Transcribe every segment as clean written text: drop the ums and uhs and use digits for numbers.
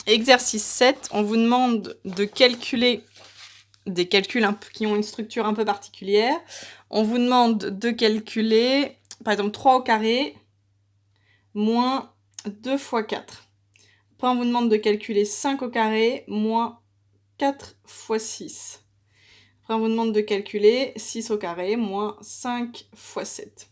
Exercice 7, on vous demande de calculer des calculs qui ont une structure un peu particulière. On vous demande de calculer, par exemple, 3 au carré moins 2 fois 4. Après, on vous demande de calculer 5 au carré moins 4 fois 6. Après, on vous demande de calculer 6 au carré moins 5 fois 7.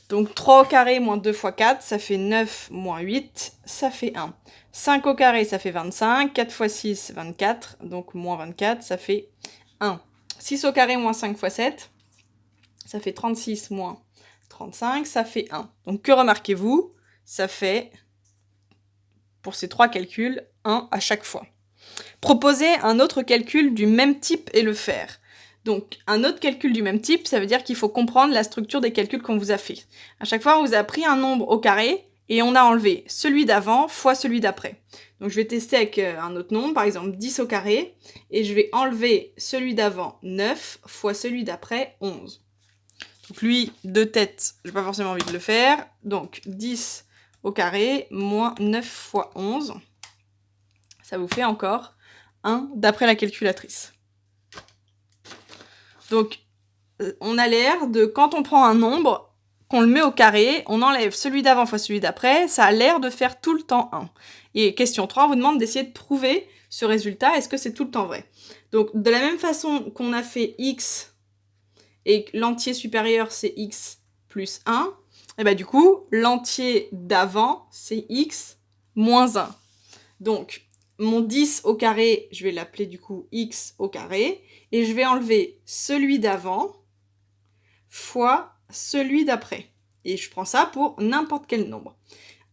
Donc 3 au carré moins 2 fois 4, ça fait 9 moins 8, ça fait 1. 5 au carré, ça fait 25. 4 fois 6, 24. Donc moins 24, ça fait 1. 6 au carré moins 5 fois 7, ça fait 36 moins 35, ça fait 1. Donc que remarquez-vous? Ça fait, pour ces 3 calculs, 1 à chaque fois. Proposez un autre calcul du même type et le faire. Donc, un autre calcul du même type, ça veut dire qu'il faut comprendre la structure des calculs qu'on vous a fait. À chaque fois, on vous a pris un nombre au carré et on a enlevé celui d'avant fois celui d'après. Donc, je vais tester avec un autre nombre, par exemple 10 au carré, et je vais enlever celui d'avant 9 fois celui d'après 11. Donc, lui, de tête, je n'ai pas forcément envie de le faire. Donc, 10 au carré moins 9 fois 11. Ça vous fait encore 1 d'après la calculatrice. Donc, on a l'air de, quand on prend un nombre, qu'on le met au carré, on enlève celui d'avant fois celui d'après, ça a l'air de faire tout le temps 1. Et question 3, on vous demande d'essayer de prouver ce résultat, est-ce que c'est tout le temps vrai? Donc, de la même façon qu'on a fait x et que l'entier supérieur c'est x plus 1, et bah du coup, l'entier d'avant c'est x moins 1. Donc, mon 10 au carré, je vais l'appeler du coup x au carré, et je vais enlever celui d'avant fois celui d'après. Et je prends ça pour n'importe quel nombre.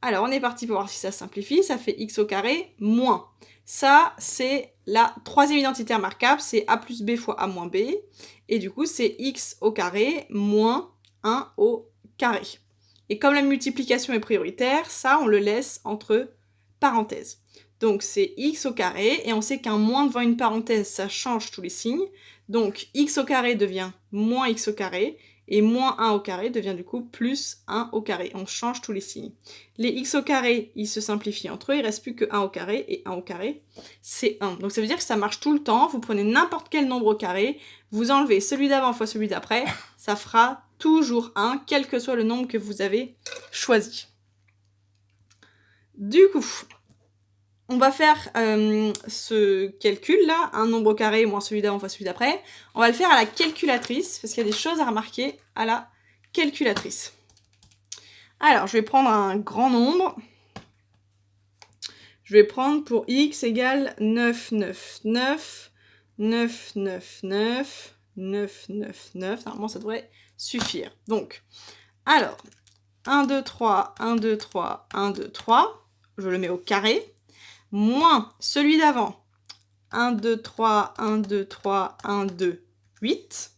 Alors, on est parti pour voir si ça simplifie. Ça fait x au carré moins. Ça, c'est la troisième identité remarquable, c'est a plus b fois a moins b. Et du coup, c'est x au carré moins 1 au carré. Et comme la multiplication est prioritaire, ça, on le laisse entre parenthèses. Donc, c'est x au carré, et on sait qu'un moins devant une parenthèse, ça change tous les signes. Donc, x au carré devient moins x au carré, et moins 1 au carré devient du coup plus 1 au carré. On change tous les signes. Les x au carré, ils se simplifient entre eux, il ne reste plus que 1 au carré, et 1 au carré, c'est 1. Donc ça veut dire que ça marche tout le temps, vous prenez n'importe quel nombre au carré, vous enlevez celui d'avant fois celui d'après, ça fera toujours 1, quel que soit le nombre que vous avez choisi. Du coup, on va faire ce calcul-là, un nombre au carré moins celui d'avant fois celui d'après. On va le faire à la calculatrice, parce qu'il y a des choses à remarquer à la calculatrice. Alors, je vais prendre un grand nombre. Je vais prendre pour x égale 9, 9, 9, 9, 9, 9, 9, 9, 9. Normalement, ça devrait suffire. Donc, alors, 1, 2, 3, 1, 2, 3, 1, 2, 3. Je le mets au carré. Moins celui d'avant. 1, 2, 3, 1, 2, 3, 1, 2, 8.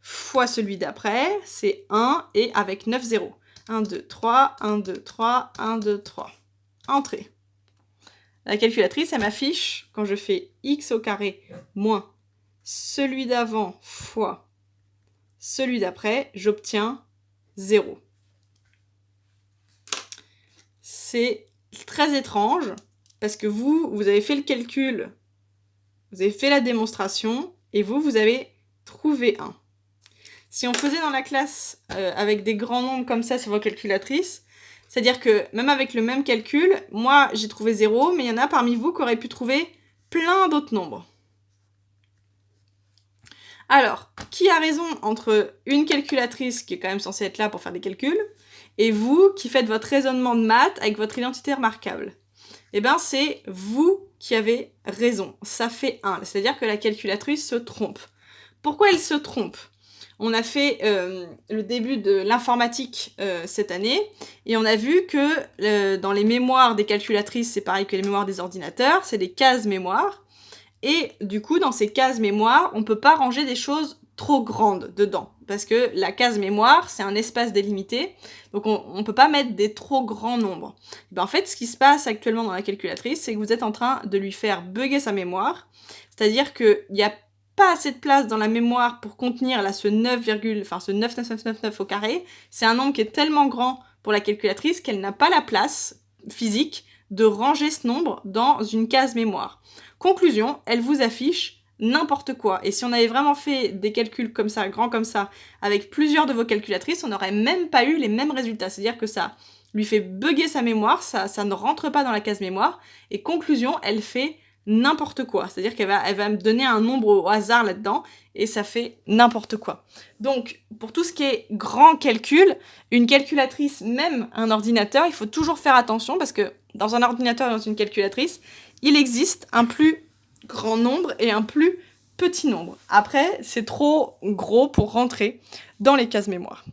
Fois celui d'après, c'est 1 et avec 9 zéros. 1, 2, 3, 1, 2, 3, 1, 2, 3. Entrée. La calculatrice, elle m'affiche, quand je fais x au carré moins celui d'avant fois celui d'après, j'obtiens 0. C'est très étrange, parce que vous avez fait le calcul, vous avez fait la démonstration, et vous avez trouvé 1. Si on faisait dans la classe avec des grands nombres comme ça sur vos calculatrices, c'est-à-dire que même avec le même calcul, moi j'ai trouvé 0, mais il y en a parmi vous qui auraient pu trouver plein d'autres nombres. Alors, qui a raison entre une calculatrice qui est quand même censée être là pour faire des calculs, et vous qui faites votre raisonnement de maths avec votre identité remarquable? Eh bien, c'est vous qui avez raison. Ça fait 1. C'est-à-dire que la calculatrice se trompe. Pourquoi elle se trompe? On a fait le début de l'informatique cette année, et on a vu que dans les mémoires des calculatrices, c'est pareil que les mémoires des ordinateurs, c'est des cases mémoire. Et du coup, dans ces cases mémoire, on ne peut pas ranger des choses trop grandes dedans. Parce que la case mémoire, c'est un espace délimité. Donc on ne peut pas mettre des trop grands nombres. Et ben en fait, ce qui se passe actuellement dans la calculatrice, c'est que vous êtes en train de lui faire bugger sa mémoire. C'est-à-dire qu'il n'y a pas assez de place dans la mémoire pour contenir là, ce 9,9999 au carré. C'est un nombre qui est tellement grand pour la calculatrice qu'elle n'a pas la place physique de ranger ce nombre dans une case mémoire. Conclusion, elle vous affiche n'importe quoi. Et si on avait vraiment fait des calculs comme ça, grands comme ça, avec plusieurs de vos calculatrices, on n'aurait même pas eu les mêmes résultats. C'est-à-dire que ça lui fait bugger sa mémoire, ça ne rentre pas dans la case mémoire. Et conclusion, elle fait n'importe quoi. C'est-à-dire elle va me donner un nombre au hasard là-dedans, et ça fait n'importe quoi. Donc, pour tout ce qui est grand calcul, une calculatrice, même un ordinateur, il faut toujours faire attention, parce que dans un ordinateur et dans une calculatrice, il existe un plus grand nombre et un plus petit nombre. Après, c'est trop gros pour rentrer dans les cases mémoire.